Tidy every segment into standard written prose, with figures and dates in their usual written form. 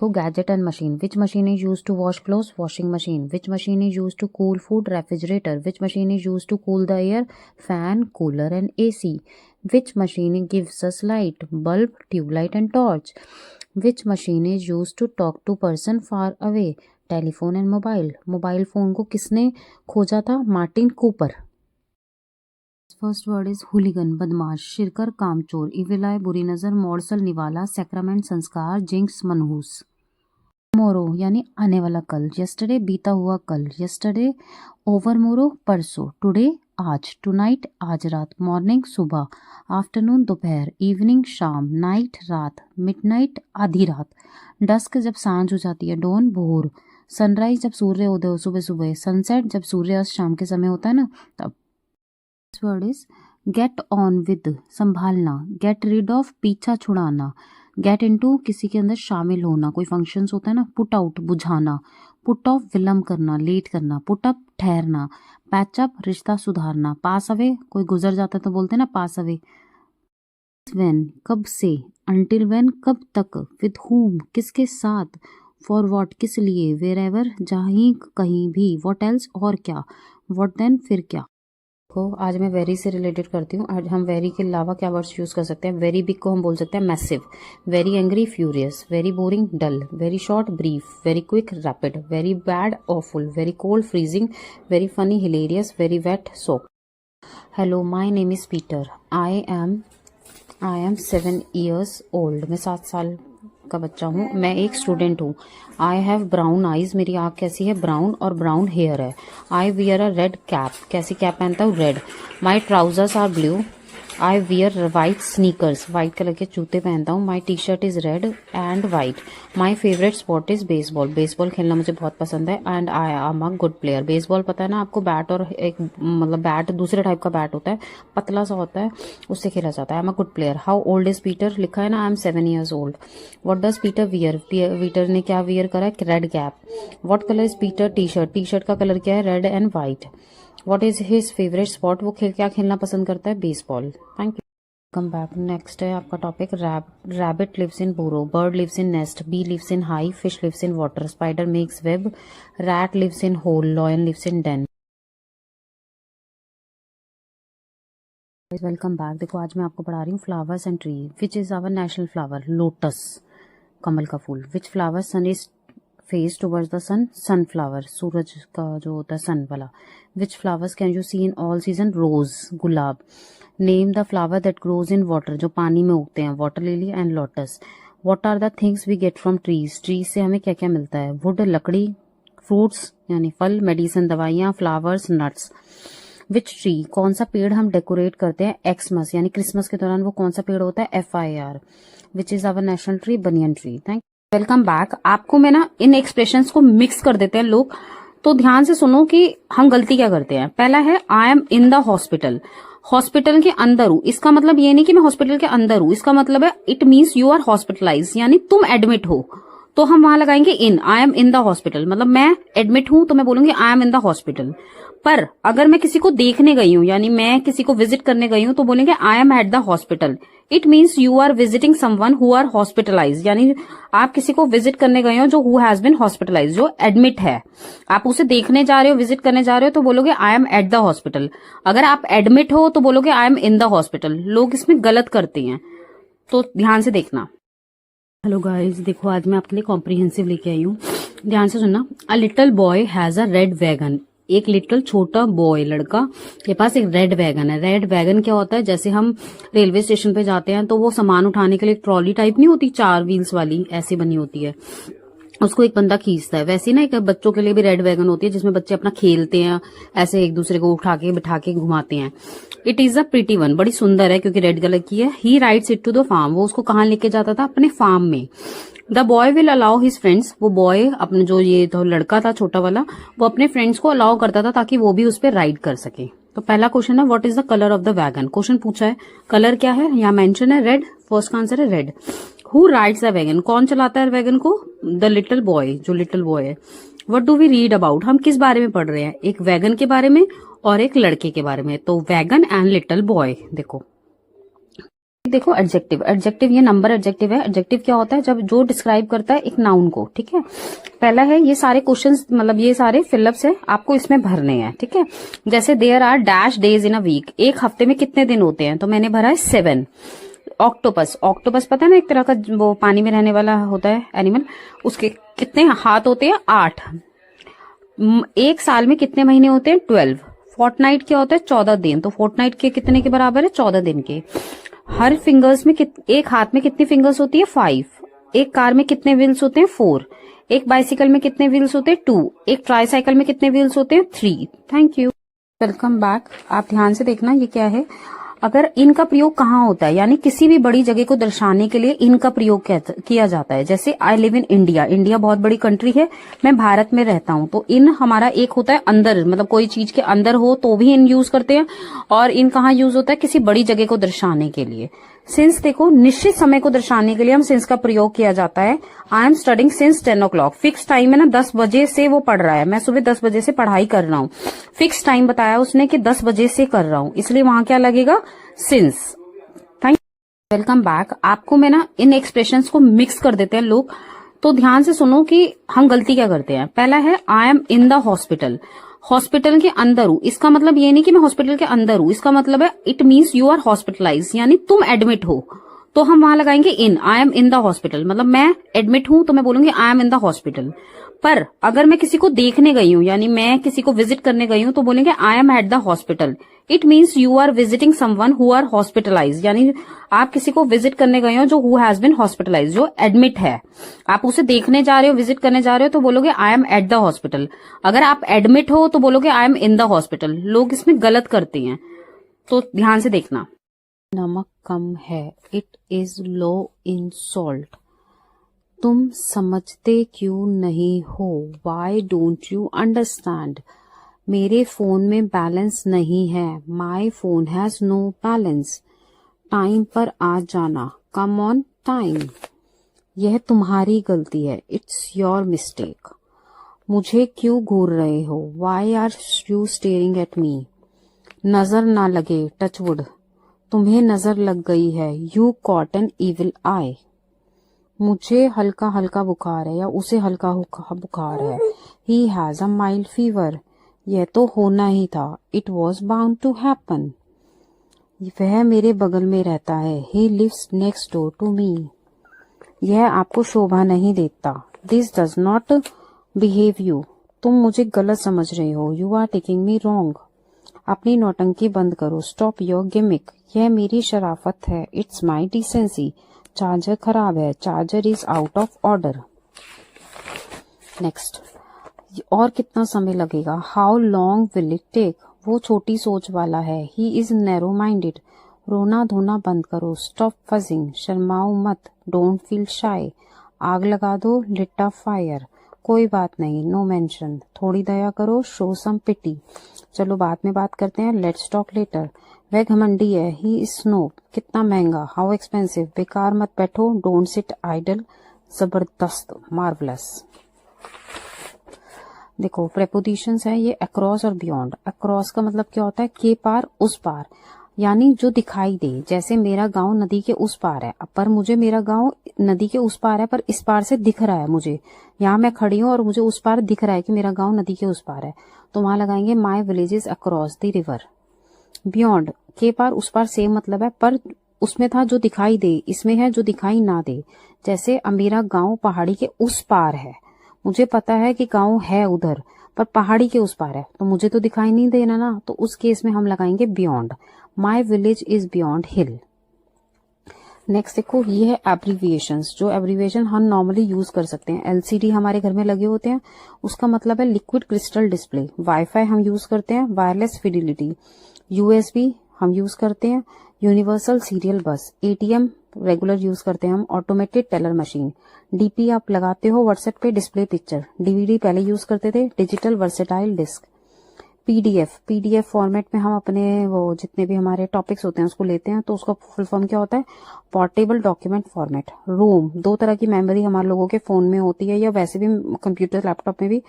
देखो gadget and machine, which machine is use to wash clothes, washing machine, which machine is use to cool food, refrigerator, which machine is use to cool the air, fan, cooler and AC, which machine gives us light, bulb, tube-light and torch, which machine is used to talk to person far away, telephone and mobile, mobile phone को किसने खोजा था, Martin Cooper. First word is hooligan, बदमाश, शिरकर, कामचोर, इविलाय, बुरी नजर, मोरसल, निवाला, सैक्रामेंट, संस्कार, जिंक्स, मनहूस। मोरो यानी आने वाला कल, यस्टरडे बीता हुआ कल, यस्टरडे ओवर मोरो परसों, टुडे आज, टुनाइट आज रात, मॉर्निंग सुबह, आफ्टरनून दोपहर, इवनिंग शाम, नाइट रात, मिडनाइट आधी रात, डस्क जब सांझ हो जाती है, डॉन भोर, सनराइज जब सूर्य उदय हो सुबह सुबह, सनसेट जब सूर्यास्त शाम के समय होता है ना तब। Word is get on with, संभालना, गेट रिड ऑफ, पीछा छुड़ाना, गेट इनटू, किसी के अंदर शामिल होना, कोई फंक्शंस होता है ना, पुट आउट, बुझाना, पुट ऑफ, विलम्ब करना, लेट करना, पुट अप, ठहरना, पैच अप, रिश्ता सुधारना, पास अवे, कोई गुजर जाता है तो बोलते हैं ना पास अवे, व्हेन, कब से, अंटिल व्हेन, कब तक, विद हुम, किसके साथ, फॉर व्हाट, किस लिए, वेर एवर, जहीं कहीं भी, व्हाट एल्स, और क्या, व्हाट देन, फिर क्या। को आज मैं वेरी से रिलेटेड करती हूँ। आज हम वेरी के अलावा क्या वर्ड्स यूज़ कर सकते हैं। वेरी बिग को हम बोल सकते हैं massive, very angry furious, very boring dull, very short brief, very quick rapid, very bad awful, very cold freezing, very funny hilarious, very wet soap. Hello, my name is Peter, I am 7 years old, मैं 7 साल का बच्चा हूँ, मैं एक student हूँ। I have brown eyes, मेरी आँख कैसी है, ब्राउन, और ब्राउन हेयर है। I wear a red cap, कैसी कैप पहनता हूँ, red. My trousers are blue, I wear white sneakers, white colour के जूते पहनता हूँ। My T shirt is red and white. My favourite sport is baseball, baseball खेलना मुझे बहुत पसंद है। And I am a good player. Baseball पता है ना आपको, बैट और एक मतलब बैट दूसरे टाइप का बैट होता है, पतला सा होता है, उससे खेला जाता है। I am a good player. How old is Peter, लिखा है ना आई am 7 years old। What does Peter wear, Peter ने क्या वियर करा है, red cap. What colour is Peter T shirt, T shirt का कलर क्या है, red and white. What is his favourite spot, वो क्या खेलना पसंद करता है, baseball. Thank you. Come back. Next है आपका topic rabbit lives in burrow, bird lives in nest, bee lives in hive, fish lives in water, spider makes web, rat lives in hole, lion lives in den. Welcome back. देखो आज मैं आपको पढ़ा रही हूँ flowers and tree. Which is our national flower, lotus, कमल का फूल। Which flower sun is face towards the sun, sunflower, सूरज का जो होता है सन वाला। Which flowers can you see in all season, रोज, गुलाब। Name the flower that grows in water, जो पानी में उगते हैं, water lily and lotus. What are the things we get from trees, trees से हमें क्या क्या मिलता है, वुड लकड़ी, फ्रूट्स यानी फल, मेडिसिन दवाइयाँ, फ्लावर्स नट्स। विच ट्री, कौन सा पेड़ हम डेकोरेट करते हैं, एक्समस यानी क्रिसमस के दौरान वो कौन सा पेड़ होता है, FIR। Which is our national tree, banyan tree. Thank. Welcome back. आपको मैं ना इन एक्सप्रेशंस को मिक्स कर देते हैं लोग, तो ध्यान से सुनो कि हम गलती क्या करते हैं। पहला है I am in the hospital, hospital के अंदर हूं, इसका मतलब ये नहीं कि मैं हॉस्पिटल के अंदर हूं, इसका मतलब है it means you are hospitalise, यानी तुम एडमिट हो, तो हम वहां लगाएंगे in, I am in the hospital, मतलब मैं एडमिट हूं तो मैं बोलूंगी I am in the hospital. पर अगर मैं किसी को देखने गई हूं, यानी मैं किसी को विजिट करने गई हूं, तो बोलेंगे I am at the hospital. It means you are visiting someone who are hospitalise, यानी आप किसी को विजिट करने गए हो जो हु हैज बिन हॉस्पिटलाइज, जो एडमिट है, आप उसे देखने जा रहे हो, विजिट करने जा रहे हो, तो बोलोगे आई एम एट द हॉस्पिटल। अगर आप एडमिट हो तो बोलोगे आई एम इन द हॉस्पिटल। लोग इसमें गलत करते हैं, तो ध्यान से देखना। हेलो गाइस, देखो आज मैं आपके लिए कॉम्प्रिहेंसिव लेके आई हूँ, ध्यान से सुनना। A little boy has a red wagon, एक लिटिल छोटा बॉय, लड़का के पास एक रेड वैगन है। रेड वैगन क्या होता है, जैसे हम रेलवे स्टेशन पे जाते हैं तो वो सामान उठाने के लिए एक ट्रॉली टाइप नहीं होती, 4 व्हील्स वाली, ऐसी बनी होती है, उसको एक बंदा खींचता है। वैसे ना एक बच्चों के लिए भी रेड वैगन होती है, जिसमें बच्चे अपना खेलते हैं, ऐसे एक दूसरे को उठा के बिठा के घुमाते हैं। It is a pretty one, बड़ी सुंदर है क्योंकि रेड कलर की है। He rides it to the farm, वो उसको कहाँ लेके जाता था, अपने फार्म में। The boy will allow his friends, वो बॉय अपने जो ये तो लड़का था छोटा वाला, वो अपने फ्रेंड्स को अलाउ करता था ताकि वो भी उस पर राइड कर सके। तो पहला क्वेश्चन है what is the colour of the wagon, question पूछा है, कलर क्या है, यहाँ मेंशन है रेड, फर्स्ट का आंसर है red. Who rides the wagon, कौन चलाता है वैगन को, द लिटिल बॉय, जो लिटिल बॉय है। What do we read about, हम किस बारे में पढ़ रहे हैं, एक वैगन के बारे में और एक लड़के के बारे में, तो वैगन एंड लिटिल बॉय। देखो देखो एडजेक्टिव, एडजेक्टिव ये नंबर एडजेक्टिव है। एडजेक्टिव क्या होता है? जब जो डिस्क्राइब करता है एक नाउन को, ठीक है। पहला है, ये सारे क्वेश्चंस मतलब ये सारे फिलअप्स है, आपको इसमें भरने हैं, ठीक है। जैसे there are dash days in a week, एक हफ्ते में कितने दिन होते हैं, तो मैंने भरा है 7। ऑक्टोपस, ऑक्टोपस पता है ना, एक तरह का वो पानी में रहने वाला होता है एनिमल, उसके कितने हाथ होते हैं? 8। एक साल में कितने महीने होते हैं? 12। फोर्टनाइट क्या होता है? 14 दिन। तो फोर्टनाइट के कितने के बराबर है? 14 दिन के। हर फिंगर्स में एक हाथ में कितनी फिंगर्स होती है? 5। एक कार में कितने व्हील्स होते हैं? 4। एक बाइसिकल में कितने व्हील्स होते हैं? 2। एक ट्राईसाइकिल में कितने व्हील्स होते हैं? 3। Thank you, welcome back. आप ध्यान से देखना ये क्या है। अगर इन का प्रयोग कहाँ होता है, यानी किसी भी बड़ी जगह को दर्शाने के लिए इन का प्रयोग किया जाता है। जैसे I live in India, India बहुत बड़ी कंट्री है, मैं भारत में रहता हूं, तो इन हमारा एक होता है अंदर, मतलब कोई चीज के अंदर हो तो भी इन यूज करते हैं। और इन कहाँ यूज होता है? किसी बड़ी जगह को दर्शाने के लिए। सिंस देखो, निश्चित समय को दर्शाने के लिए हम सिंस का प्रयोग किया जाता है। I am studying since 10 o'clock, fix time है ना, 10 बजे से वो पढ़ रहा है, मैं सुबह 10 बजे से पढ़ाई कर रहा हूँ। फिक्स टाइम बताया उसने कि 10 बजे से कर रहा हूँ, इसलिए वहां क्या लगेगा? Since. Thank you, welcome back. आपको मैं ना इन एक्सप्रेशंस को मिक्स कर देते हैं लोग, तो ध्यान से सुनो कि हम गलती क्या करते हैं। पहला है I am in the hospital, hospital के अंदर हूं, इसका मतलब ये नहीं कि मैं हॉस्पिटल के अंदर हूं, इसका मतलब है it means you are hospitalise, यानी तुम एडमिट हो, तो हम वहां लगाएंगे in. I am in the hospital मतलब मैं एडमिट हूं, तो मैं बोलूंगी I am in the hospital. पर अगर मैं किसी को देखने गई हूं, यानी मैं किसी को विजिट करने गई हूं, तो बोलेंगे I am at the hospital. It means you are visiting someone who are hospitalise, यानी आप किसी को विजिट करने गए हो जो हु हैज बिन हॉस्पिटलाइज, जो एडमिट है। आप उसे देखने जा रहे हो, विजिट करने जा रहे हो, तो बोलोगे आई एम एट द हॉस्पिटल। अगर आप एडमिट हो तो बोलोगे आई एम इन द हॉस्पिटल। लोग इसमें गलत करते हैं, तो ध्यान से देखना। नमक कम है, it is low in salt. तुम समझते क्यों नहीं हो, वाई डोंट यू अंडरस्टैंड। मेरे फोन में बैलेंस नहीं है, my phone has no balance. Time पर आ जाना, कम ऑन टाइम। यह तुम्हारी गलती है, इट्स योर मिस्टेक। मुझे क्यों घूर रहे हो, why are you staring at me. नजर ना लगे, टचवुड। तुम्हें नजर लग गई है, you caught an evil eye. मुझे हल्का हल्का बुखार है, या उसे हल्का बुखार है, he has a mild fever. यह तो होना ही था, it was bound to happen. वह मेरे बगल में रहता है, he lives next door to me. यह आपको शोभा नहीं देता, this does not behave you. तुम मुझे गलत समझ रहे हो, you are taking me wrong. अपनी नौटंकी बंद करो, स्टॉप योर गिमिक। यह मेरी शराफत है, इट्स माई डिसेंसी। चार्जर खराब है, charger is out of order. Next, और कितना समय लगेगा, how long will it take. वो छोटी सोच वाला है, ही इज नैरो माइंडेड। रोना धोना बंद करो, स्टॉप फजिंग। शर्माओ मत, डोंट फील शाय। आग लगा दो, लिट अ फायर। कोई बात नहीं, नो मेंशन। थोड़ी दया करो, शो सम पिटी। चलो बाद में बात करते हैं, लेट्स टॉक लेटर। वह घमंडी है, ही इज स्नोब। कितना महंगा, हाउ एक्सपेंसिव। बेकार मत बैठो, डोंट सिट आइडल। जबरदस्त, मार्वलस। देखो प्रेपोजिशंस है ये अक्रॉस और बियॉन्ड। अक्रॉस का मतलब क्या होता है, के पार उस पार, यानी जो दिखाई दे। जैसे मेरा गांव नदी के उस पार है, पर मुझे मेरा गांव नदी के उस पार है, पर इस पार से दिख रहा है मुझे। यहाँ मैं खड़ी हूँ और मुझे उस पार दिख रहा है कि मेरा गांव नदी के उस पार है, तो वहां लगाएंगे my village is across the river. Beyond, के पार उस पार सेम मतलब है, पर उसमें था जो दिखाई दे, इसमें है जो दिखाई ना दे। जैसे मेरा गांव पहाड़ी के उस पार है, मुझे पता है कि गांव है उधर, पर पहाड़ी के उस पार है, तो मुझे तो दिखाई नहीं देना ना, तो उस केस में हम लगाएंगे beyond. My village is beyond hill. Next देखो, ये है एब्रीविएशंस। जो एब्रीविएशन हम नॉर्मली यूज कर सकते हैं, एलसीडी हमारे घर में लगे होते हैं, उसका मतलब है लिक्विड क्रिस्टल डिस्प्ले। वाईफाई हम यूज करते हैं, वायरलेस फिडिलिटी। यूएसबी हम यूज करते हैं, यूनिवर्सल सीरियल बस। एटीएम रेगुलर यूज करते हैं हम, ऑटोमेटेड टेलर मशीन। डीपी आप लगाते हो व्हाट्सएप पे, डिस्प्ले पिक्चर। डीवीडी पहले यूज करते थे, digital versatile disc. PDF format में हम अपने वो जितने भी हमारे टॉपिक्स होते हैं उसको लेते हैं, तो उसका फुल फॉर्म क्या होता है, पोर्टेबल डॉक्यूमेंट फॉर्मेट। रोम, दो तरह की मेमोरी हमारे लोगों के फोन में होती है, या वैसे भी कंप्यूटर लैपटॉप में भी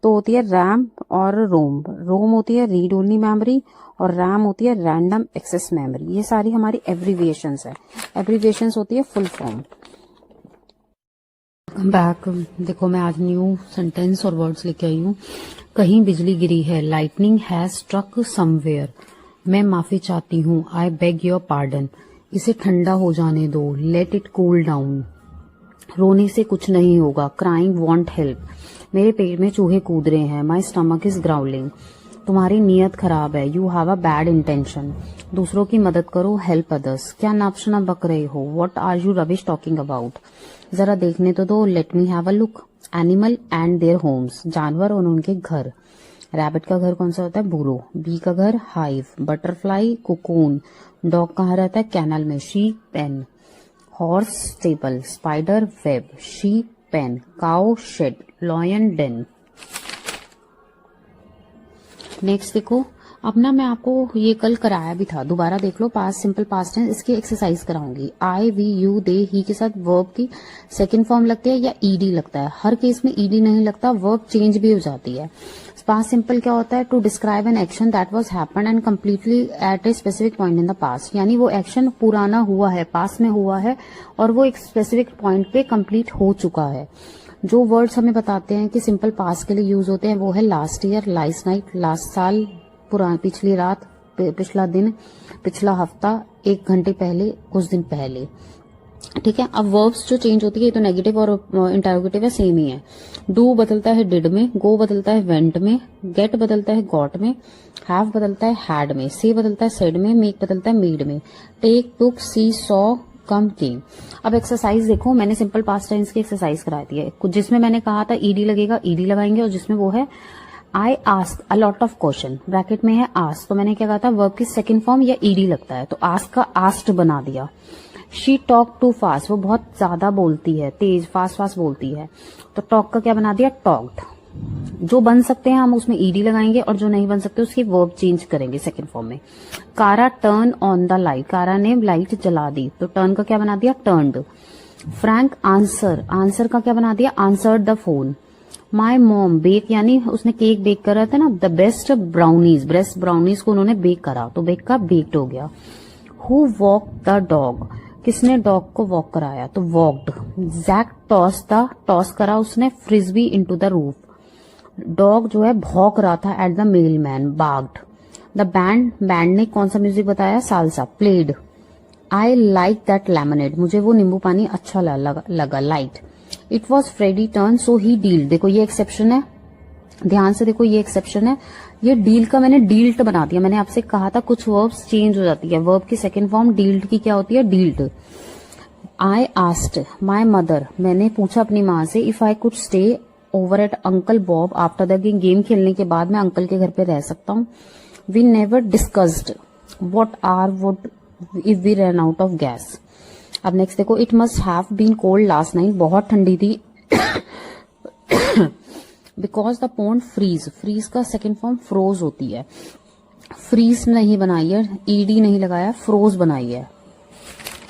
तो होती है रैम और रोम। रोम होती है रीड ओनली मेमोरी और रैम होती है रैंडम एक्सेस मेमोरी। ये सारी हमारी एब्रीविएशंस है। एब्रीविएशंस होती है फुल फॉर्म। बैक देखो, मैं आज न्यू सेंटेंस और वर्ड्स लेके आई हूँ। कहीं बिजली गिरी है, लाइटनिंग हैज स्ट्रक समवेयर। मैं माफी चाहती हूँ, आई बेग योर पार्डन। इसे ठंडा हो जाने दो, लेट इट कूल डाउन। रोने से कुछ नहीं होगा, क्राइंग वॉन्ट हेल्प। मेरे पेट में चूहे कूद रहे हैं, माई स्टमक इज ग्राउलिंग। तुम्हारी नीयत खराब है, you have a bad intention. दूसरों की मदद करो, हेल्प अदर्स। क्या नापशना बक रहे हो, what are you rubbish talking about. जरा देखने तो दो, let me have a look. Animal and their homes, जानवर और उनके घर। रैबिट का घर कौन सा होता है, बुरो। बी का घर हाइव। Butterfly cocoon. डॉग कहाँ रहता है, कैनल में। Sheep pen. Horse stable. Spider web. Sheep pen. Cow shed. Lion den. Next देखो, अब ना मैं आपको ये कल कराया भी था, दोबारा देख लो। पास्ट सिंपल पास्ट टेंस, इसकी एक्सरसाइज कराऊंगी। I we you they he के साथ वर्ब की सेकंड फॉर्म लगती है या ईडी लगता है। हर केस में ईडी नहीं लगता, वर्ब चेंज भी हो जाती है। पास्ट सिंपल क्या होता है, to describe an action that was happened and completely at a specific point in the past. यानी वो एक्शन पुराना हुआ है, पास्ट में हुआ है और वो एक स्पेसिफिक पॉइंट पे कंप्लीट हो चुका है। जो वर्ड्स हमें बताते हैं कि सिंपल पास्ट के लिए यूज होते हैं वो है last year, last night, last साल, पिछली रात, पिछला दिन, पिछला हफ्ता, एक घंटे पहले, कुछ दिन पहले। ठीक है। अब वर्ब्स जो चेंज होती है, ये तो नेगेटिव और इंटरोगेटिव है, सेम ही है। डू बदलता है डिड में, गो बदलता है वेंट में, गेट बदलता है गॉट में, हैव बदलता है हैड में, से बदलता है सेड में, मेक बदलता है मेड में, टेक, टुक, सी, सॉ, कम, केम। अब एक्सरसाइज देखो, मैंने सिंपल पास्ट टेंस की एक्सरसाइज कराई थी, कुछ जिसमें मैंने कहा था ईडी लगेगा, ईडी लगाएंगे, और जिसमें वो है I ask a lot of question, bracket में है आस्क, तो मैंने क्या कहा था, वर्ब की सेकंड फॉर्म या ईडी लगता है, तो आस्क का आस्क्ड बना दिया। शी टॉक टू फास्ट, वो बहुत ज्यादा बोलती है, तेज, फास्ट फास्ट बोलती है, तो टॉक का क्या बना दिया, टॉक्ड। जो बन सकते हैं हम उसमें ईडी लगाएंगे और जो नहीं बन सकते उसकी वर्ब चेंज करेंगे सेकंड फॉर्म में। कारा टर्न ऑन द लाइट, कारा ने लाइट जला दी, तो टर्न का क्या बना दिया, टर्नड। फ्रैंक आंसर, आंसर का क्या बना दिया, answered the phone. My mom bake, यानी उसने केक बेक करा था ना, the best brownies, best brownies को उन्होंने बेक करा, तो बेक का बेक्ड हो गया। हु वॉक द डॉग, किसने डॉग को वॉक कराया, तो walked. Jack toss the, toss करा उसने frisbee into the roof. Dog जो है भौंक रहा था at the mailman, barked. The band, band ने कौन सा म्यूजिक बताया, salsa, played. I like that lemonade, मुझे वो नींबू पानी अच्छा लगा, liked. It was Freddie turn so he deal, देखो ये एक्सेप्शन है, ध्यान से देखो ये एक्सेप्शन है, ये डील का मैंने डील्ट बना दिया। मैंने आपसे कहा था कुछ वर्ब्स चेंज हो जाती है, वर्ब की सेकंड फॉर्म डील्ट की क्या होती है, डील्ट। आई आस्क्ड माई मदर, मैंने पूछा अपनी माँ से, if I could stay over at uncle Bob after the game, खेलने के बाद मैं अंकल के घर पे रह सकता हूँ। We never discussed what are would if we run out of gas. अब नेक्स्ट देखो, it must have been cold last night, बहुत ठंडी थी। Because the pond freeze, freeze का सेकेंड फॉर्म फ्रोज होती है, फ्रीज नहीं बनाई है, ईडी नहीं लगाया, फ्रोज बनाई है।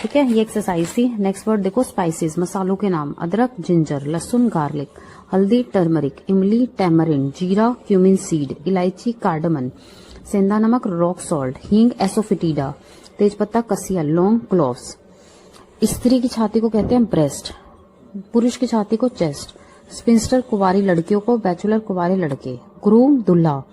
ठीक है, ये एक्सरसाइज थी। नेक्स्ट वर्ड देखो, स्पाइसेस, मसालों के नाम, अदरक, जिंजर, लहसुन, गार्लिक, हल्दी, टर्मरिक, इमली, टैमरिन, जीरा, क्यूमिन सीड, इलायची, कार्डमन, सेंधा नमक, रॉक सॉल्ट, हींग, एसोफिटीडा, तेजपत्ता, कसिया, लौंग, क्लोव्स। स्त्री की छाती को कहते हैं ब्रेस्ट, पुरुष की छाती को चेस्ट। स्पिंस्टर कुंवारी लड़कियों को, बैचुलर कुंवारे लड़के। ग्रूम दूल्हा,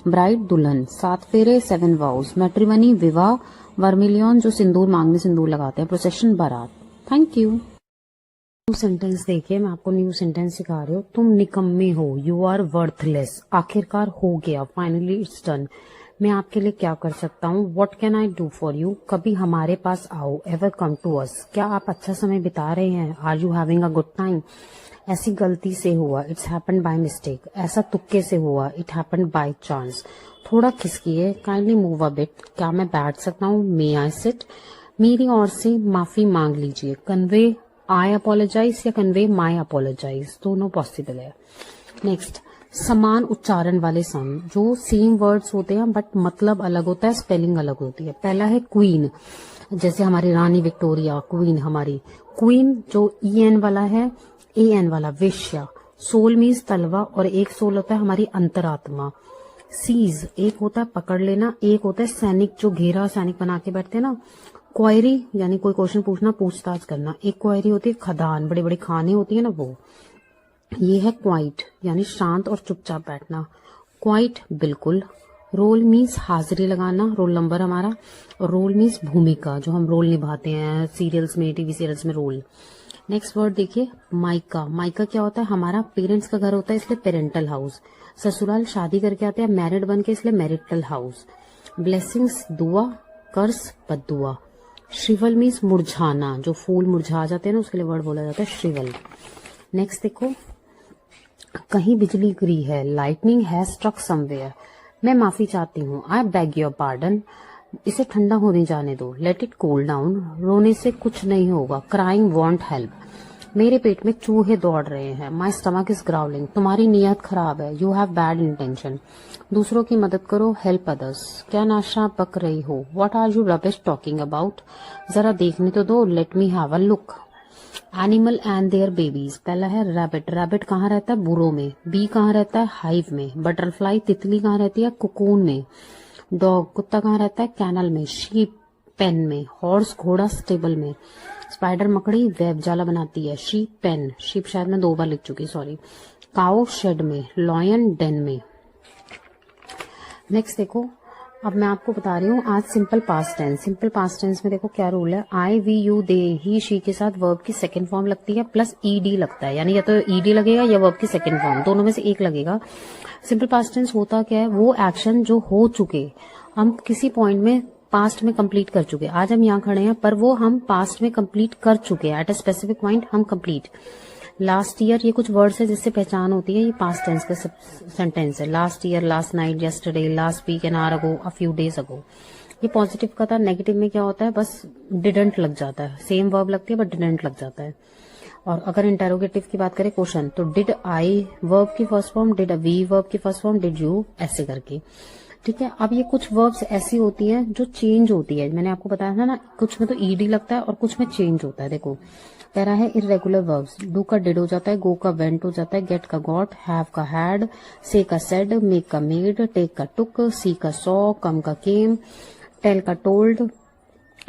ब्राइड दुल्हन, 7 फेरे 7 वाउज, मैट्रिमनी विवाह, वर्मिलियन जो सिंदूर मांगने सिंदूर लगाते हैं, प्रोसेशन बारात। Thank you. न्यू सेंटेंस देखिए, मैं आपको न्यू सेंटेंस सिखा रही हूँ। तुम निकम्मे हो, यू आर वर्थलेस, आखिरकार हो गया, फाइनली इट्स डन। मैं आपके लिए क्या कर सकता हूँ, what can I do for you, कभी हमारे पास आओ, एवर कम टू अस, क्या आप अच्छा समय बिता रहे हैं, are you having a good time. ऐसी गलती से हुआ, इट्स हैपेंड बाय मिस्टेक, ऐसा तुक्के से हुआ, इट हैपेंड बाय चांस। थोड़ा खिसकिए, काइंडली मूव अ बिट, क्या मैं बैठ सकता हूँ, मे आई सिट। मेरी ओर से माफी मांग लीजिए, कन्वे आई अपोलोजाइज या कन्वे माई अपोलोजाइज, दोनों पॉसिबल है। नेक्स्ट, समान उच्चारण वाले सम, जो सेम वर्ड्स होते हैं बट मतलब अलग होता है, स्पेलिंग अलग होती है। पहला है क्वीन, जैसे हमारी रानी विक्टोरिया, क्वीन हमारी। क्वीन जो EN वाला है, AN वाला, वेश्या। सोल मीन्स तलवा और एक सोल होता है हमारी अंतरात्मा। सीज एक होता है पकड़ लेना, एक होता है सैनिक जो घेरा सैनिक बना के बैठते हैं ना। क्वायरी यानी कोई क्वेश्चन पूछना, पूछताछ करना। एक क्वायरी होती है खदान, बड़े बड़े खाने होती है ना वो। ये है क्वाइट यानी शांत और चुपचाप बैठना। क्वाइट बिल्कुल। रोल मीन्स हाजिरी लगाना, रोल नंबर हमारा। और रोल मीन्स भूमिका, जो हम रोल निभाते हैं सीरियल्स में, टीवी सीरियल्स में रोल। नेक्स्ट वर्ड देखिए माइका। माइका क्या होता है? हमारा पेरेंट्स का घर होता है इसलिए पेरेंटल हाउस। ससुराल शादी करके आते हैं, मैरिड बन के, इसलिए मैरिटल हाउस। ब्लेसिंग्स दुआ, कर्स बद्दुआ। श्रिवल मीन्स मुरझाना, जो फूल मुरझा जाते हैं ना उसके लिए वर्ड बोला जाता है श्रिवल। नेक्स्ट देखो कहीं बिजली गिरी है, लाइटनिंग हैज स्ट्रक समवेयर। मैं माफी चाहती हूँ, आई बेग योर पार्डन। इसे ठंडा होने जाने दो, लेट इट कूल डाउन। रोने से कुछ नहीं होगा, क्राइंग वॉन्ट हेल्प। मेरे पेट में चूहे दौड़ रहे हैं, माई स्टमक इज ग्राउलिंग। तुम्हारी नीयत खराब है, यू हैव बैड इंटेंशन। दूसरों की मदद करो, हेल्प अदर्स। क्या नाशा बक रही हो, what are you rubbish talking about. जरा देखने तो दो, let me have a look. Animal and their babies. पहला है रैबिट। रैबिट कहाँ रहता है? बुरों में। बी कहाँ रहता है? हाइव में। बटरफ्लाई तितली कहाँ रहती है? कुकून में। डॉग कुत्ता कहाँ रहता है? कैनल में। शीप पेन में। हॉर्स घोड़ा स्टेबल में। स्पाइडर मकड़ी वेब जाला बनाती है। शीप पेन, शीप शायद मैं 2 बार लिख चुकी, सॉरी। काओ शेड में। लॉयन डेन में। नेक्स्ट देखो अब मैं आपको बता रही हूँ आज simple past tense. Simple past tense में देखो क्या रूल है। I we you they he she के साथ वर्ब की सेकंड फॉर्म लगती है प्लस ईडी लगता है, यानी या तो ईडी लगेगा या वर्ब की सेकंड फॉर्म, दोनों में से एक लगेगा। सिंपल पास्ट टेंस होता क्या है? वो एक्शन जो हो चुके, हम किसी पॉइंट में पास्ट में कंप्लीट कर चुके। आज हम यहाँ खड़े हैं पर वो हम पास्ट में कंप्लीट कर चुके हैं, एट अ स्पेसिफिक पॉइंट हम कंप्लीट। लास्ट ईयर, ये कुछ वर्ड्स है जिससे पहचान होती है, ये पास्ट टेंस का सेंटेंस है। Last year, last night, yesterday, last week, an hour ago, a few days ago. ये पॉजिटिव का था। नेगेटिव में क्या होता है? बस डिडंट लग जाता है, सेम वर्ब लगती है बट डिडंट लग जाता है। और अगर इंटेरोगेटिव की बात करें क्वेश्चन, तो डिड आई वर्ब की first form, did we verb की फर्स्ट फॉर्म, डिड यू, ऐसे करके। ठीक है। अब ये कुछ वर्ब्स ऐसी होती हैं जो चेंज होती है, मैंने आपको बताया था ना, कुछ में तो ईडी लगता है और कुछ में चेंज होता है। देखो पहला है इरेगुलर वर्ब्स। डू का डिड हो जाता है, गो का वेंट हो जाता है, गेट का गॉट, हैव का हैड, से का सेड, मेक का मेड, टेक का टुक, सी का सॉ, कम का केम, टेल का टोल्ड,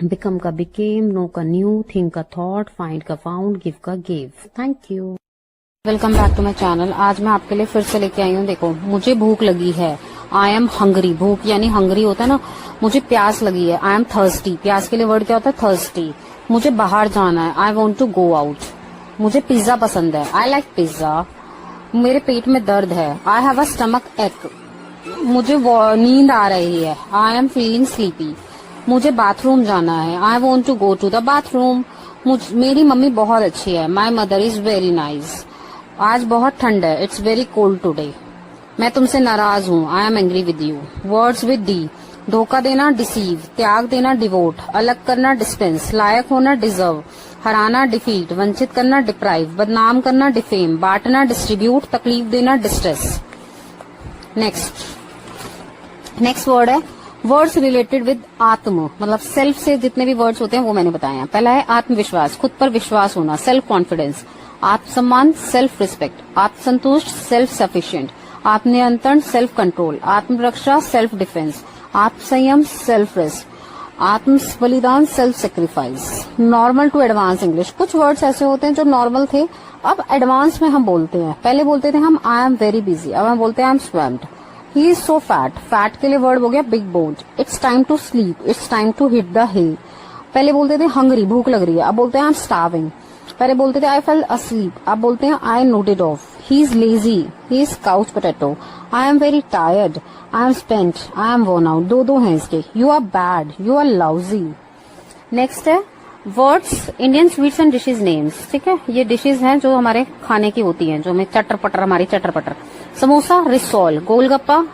बिकम का बिकेम, नो का न्यू, थिंक का थॉट, फाइंड का फाउंड, गिव का gave. Thank you. Welcome back to my channel. आज मैं आपके लिए फिर से लेके आई हूँ। देखो मुझे भूख लगी है, आई एम हंगरी। भूख यानी हंगरी होता है ना। मुझे प्यास लगी है, आई एम थर्स्टी। प्यास के लिए वर्ड क्या होता है? थर्स्टी। मुझे बाहर जाना है, I want to go out. मुझे पिज्जा पसंद है, आई लाइक पिज्जा। मेरे पेट में दर्द है, आई हैव अ स्टमक एक। मुझे नींद आ रही है, आई एम फीलिंग स्लीपी। मुझे बाथरूम जाना है, I want to go to the bathroom. मेरी मम्मी बहुत अच्छी है, my mother is very nice. आज बहुत ठंड है, इट्स वेरी कोल्ड टूडे। मैं तुमसे नाराज हूँ, I am angry with you. Words with D. धोखा देना डिसीव, त्याग देना डिवोट, अलग करना डिस्टेंस, लायक होना डिजर्व, हराना डिफीट, वंचित करना डिप्राइव, बदनाम करना डिफेम, बांटना डिस्ट्रीब्यूट, तकलीफ देना डिस्ट्रेस। नेक्स्ट वर्ड है वर्ड्स रिलेटेड विद आत्म, मतलब सेल्फ से जितने भी वर्ड्स होते हैं वो मैंने बताए हैं। पहला है आत्मविश्वास, खुद पर विश्वास होना, सेल्फ कॉन्फिडेंस। आत्मसम्मान, सेल्फ रिस्पेक्ट। आत्मसंतुष्ट, सेल्फ सफिशिएंट। आत्मनियंत्रण, सेल्फ कंट्रोल। आत्मरक्षा, सेल्फ डिफेंस। आत्मसंयम, सेल्फ रेस्ट। आत्म बलिदान, self sacrifice. Normal to advance English. कुछ वर्ड्स ऐसे होते हैं जो नॉर्मल थे, अब एडवांस में हम बोलते हैं। पहले बोलते थे हम आई एम वेरी बिजी, अब हम बोलते हैं I am swamped. He is so fat. Fat के लिए वर्ड हो गया big boned. It's time to sleep, it's time to hit the hill. पहले बोलते थे हंगरी, भूख लग रही है, अब बोलते हैं आई एम स्टार्विंग। पहले बोलते थे आई फेल अस्लीप, अब बोलते हैं I nodded off. He is lazy, he is couch potato. I am very tired, I am spent, I am worn out. दो हैं इसके। You are bad, you are lousy. Next है words Indian sweets and dishes names. ठीक है, ये dishes हैं जो हमारे खाने की होती हैं, जो हमें चटर पटर, हमारी चटर पटर। समोसा रिसोल, गोलगप्पा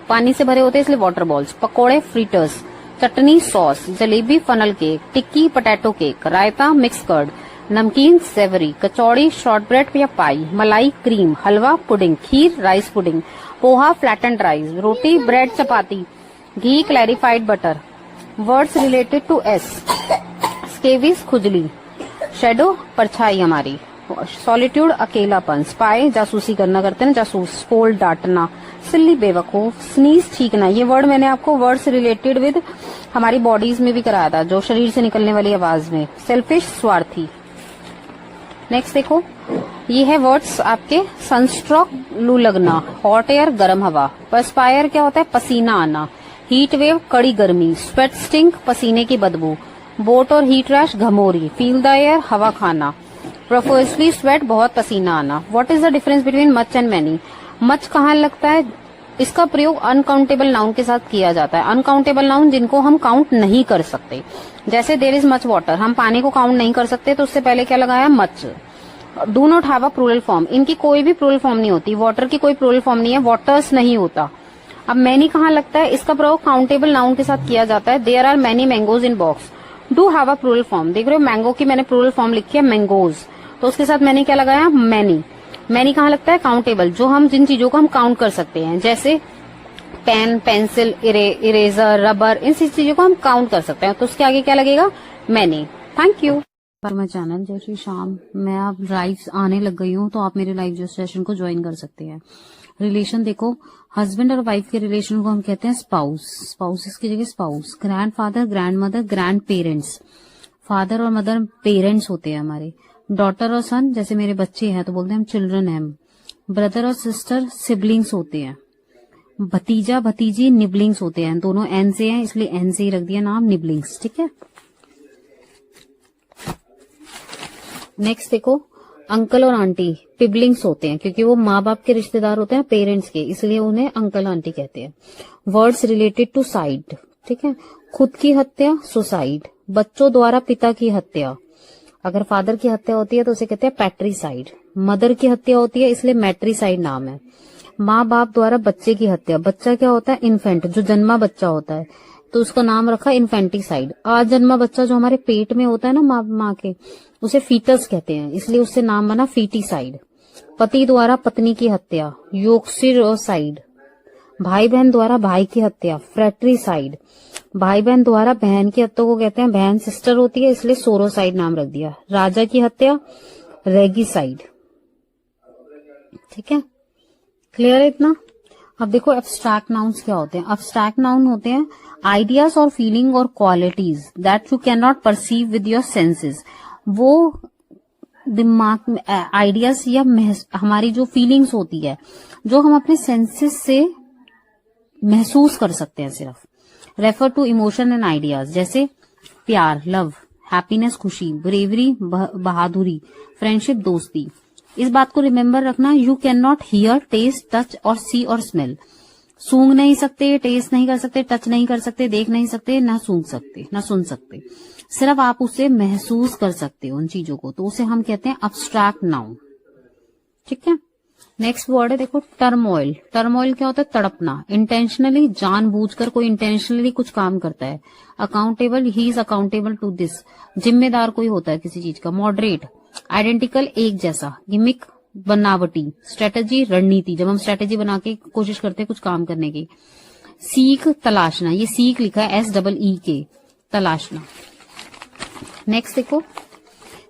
पानी से भरे होते हैं इसलिए वाटर बॉल्स। पकोड़े fritters, chutney sauce, jalebi funnel cake, tikki potato cake, raita mix curd, namkeen savoury, kachori short bread या pie, malai cream, halwa pudding, kheer rice pudding, poha flattened rice, roti bread chapati, ghee clarified butter. Words related to S, scabies खुजली, शेडो परछाई हमारी, सॉलिट्यूड अकेलापन, स्पाई जासूसी करना, करते हैं ना जासूस, स्कोल्ड डांटना, सिल्ली बेवकूफ, स्नीज छींकना। ये वर्ड मैंने आपको वर्ड से रिलेटेड विद हमारी बॉडीज में भी कराया था, जो शरीर से निकलने वाली आवाज में। सेल्फिश स्वार्थी। नेक्स्ट देखो, ये है वर्ड्स आपके सनस्ट्रोक लू लगना, हॉट एयर गर्म हवा, पर्सपायर क्या होता है पसीना आना, हीट वेव कड़ी गर्मी, स्वेट स्टिंक पसीने की बदबू, बोट और हीट रैश घमोरी, फील द एयर हवा खाना, प्रोफेसली स्वेट बहुत पसीना आना। What is the difference between much and many? Much कहाँ लगता है? इसका प्रयोग अनकाउंटेबल नाउन के साथ किया जाता है। अनकाउंटेबल नाउन जिनको हम काउंट नहीं कर सकते, जैसे देयर इज मच वाटर, हम पानी को काउंट नहीं कर सकते, तो उससे पहले क्या लगाया much. Do not have a plural form, इनकी कोई भी प्लूरल फॉर्म नहीं होती। वाटर की कोई प्लूरल फॉर्म नहीं है, वाटर्स नहीं होता। अब मैनी कहाँ लगता है? इसका प्रयोग काउंटेबल नाउन के साथ किया जाता है। There are many mangoes in box, do have a plural form. देख रहे हो मैंगो की मैंने प्लूरल फॉर्म लिखी है मैंगोज, तो उसके साथ मैंने क्या लगाया मैनी। मैनी कहाँ लगता है? काउंटेबल, जो हम जिन चीजों को हम काउंट कर सकते हैं, जैसे पेन, पेंसिल, इरेजर, रबर, इन चीजों को हम काउंट कर सकते हैं, तो उसके आगे क्या लगेगा मैनी। Thank you. पर मैं चैनल जय श्री श्याम, मैं अब लाइव आने लग गई हूँ, तो आप मेरे लाइव जो सेशन को ज्वाइन कर सकते हैं। रिलेशन देखो, हस्बैंड और वाइफ के रिलेशन को हम कहते हैं स्पाउस, स्पाउसेस की जगह spouse. Grand father, grand mother, grand parents, father और मदर पेरेंट्स होते हैं हमारे। डॉटर और सन, जैसे मेरे बच्चे हैं तो बोलते हैं हम चिल्ड्रन हैं। ब्रदर और सिस्टर सिबलिंग्स होते हैं। भतीजा भतीजी निबलिंग्स होते हैं, दोनों एन से हैं इसलिए एन से ही रख दिया नाम निबलिंग्स, ठीक है। नेक्स्ट देखो, अंकल और आंटी पिबलिंग्स होते हैं, क्योंकि वो माँ बाप के रिश्तेदार होते हैं पेरेंट्स के, इसलिए उन्हें अंकल आंटी कहते हैं। वर्ड्स रिलेटेड टू साइड, ठीक है। खुद की हत्या सुसाइड, बच्चों द्वारा पिता की हत्या, अगर फादर की हत्या होती है तो उसे कहते हैं पैट्रीसाइड। मदर की हत्या होती है इसलिए मैट्रीसाइड नाम है। माँ बाप द्वारा बच्चे की हत्या, बच्चा क्या होता है इन्फेंट, जो जन्मा बच्चा होता है, तो उसका नाम रखा इन्फेंटिसाइड। आज जन्मा बच्चा जो हमारे पेट में होता है ना माँ के, उसे फीटस कहते हैं, इसलिए उससे नाम बना फीटिसाइड। पति द्वारा पत्नी की हत्या योक्सिरोसाइड। भाई बहन द्वारा भाई की हत्या फ्रेट्रीसाइड। भाई बहन द्वारा बहन की हत्या को कहते हैं, बहन सिस्टर होती है इसलिए सोरोसाइड नाम रख दिया। राजा की हत्या रेगिसाइड, ठीक है। क्लियर है इतना? अब देखो एब्स्ट्रैक्ट नाउन्स क्या होते हैं। एब्स्ट्रैक्ट नाउन होते हैं आइडियाज और फीलिंग और qualities that you can not perceive with your senses. वो दिमाग में आइडियाज या हमारी जो फीलिंग्स होती है, जो हम अपने सेंसेस से महसूस कर सकते हैं सिर्फ। Refer to emotion and ideas, जैसे प्यार लव, हैप्पीनेस खुशी, ब्रेवरी बहादुरी, फ्रेंडशिप दोस्ती। इस बात को रिमेम्बर रखना, you can not hear taste touch और सी और स्मेल। सूंघ नहीं सकते, टेस्ट नहीं कर सकते, टच नहीं कर सकते, देख नहीं सकते, ना सूंघ सकते, ना सुन सकते, सिर्फ आप उसे महसूस कर सकते हो उन चीजों को, तो उसे हम कहते हैं एब्स्ट्रैक्ट नाउन, ठीक है। नेक्स्ट वर्ड है देखो टर्मोइल। टर्मोइल क्या होता है? तड़पना, इंटेंशनली, जानबूझकर कोई इंटेंशनली कुछ काम करता है। Accountable, he is accountable to this, जिम्मेदार कोई होता है किसी चीज का। मॉडरेट, आइडेंटिकल एक जैसा। गिमिक, बनावटी। स्ट्रेटेजी, रणनीति, जब हम स्ट्रेटेजी बना के कोशिश करते हैं कुछ काम करने की। सीख, तलाशना, ये सीख लिखा है SEE, तलाशना। नेक्स्ट देखो,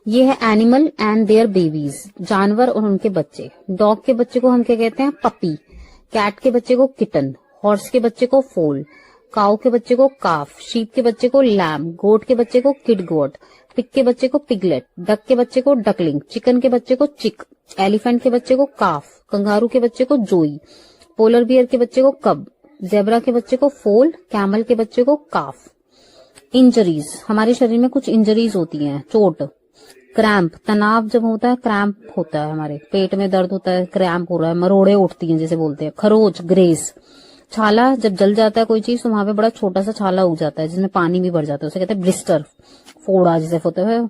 ये है एनिमल एंड देयर बेबीज, जानवर और उनके बच्चे। डॉग के बच्चे को हम क्या कहते हैं? पपी। कैट के बच्चे को किटन। हॉर्स के बच्चे को फोल। काऊ के बच्चे को काफ। शीप के बच्चे को लैम। गोट के बच्चे को किड गोट। पिग के बच्चे को पिगलेट। डक के बच्चे को डकलिंग। चिकन के बच्चे को चिक। एलिफेंट के बच्चे को काफ। कंगारू के बच्चे को जोई। पोलर बियर के बच्चे को कब। जेब्रा के बच्चे को फोल। कैमल के बच्चे को काफ। इंजरीज, हमारे शरीर में कुछ इंजरीज होती हैं, चोट। क्रैम्प, तनाव जब होता है क्रैम्प होता है, हमारे पेट में दर्द होता है, क्रैम्प हो रहा है, मरोड़े उठती हैं जैसे बोलते हैं। खरोच, ग्रेस। छाला, जब जल जाता है कोई चीज तो वहां पे बड़ा छोटा सा छाला उग जाता है जिसमें पानी भी भर जाता है, उसे कहते हैं ब्लिस्टर, फोड़ा जैसे होता है,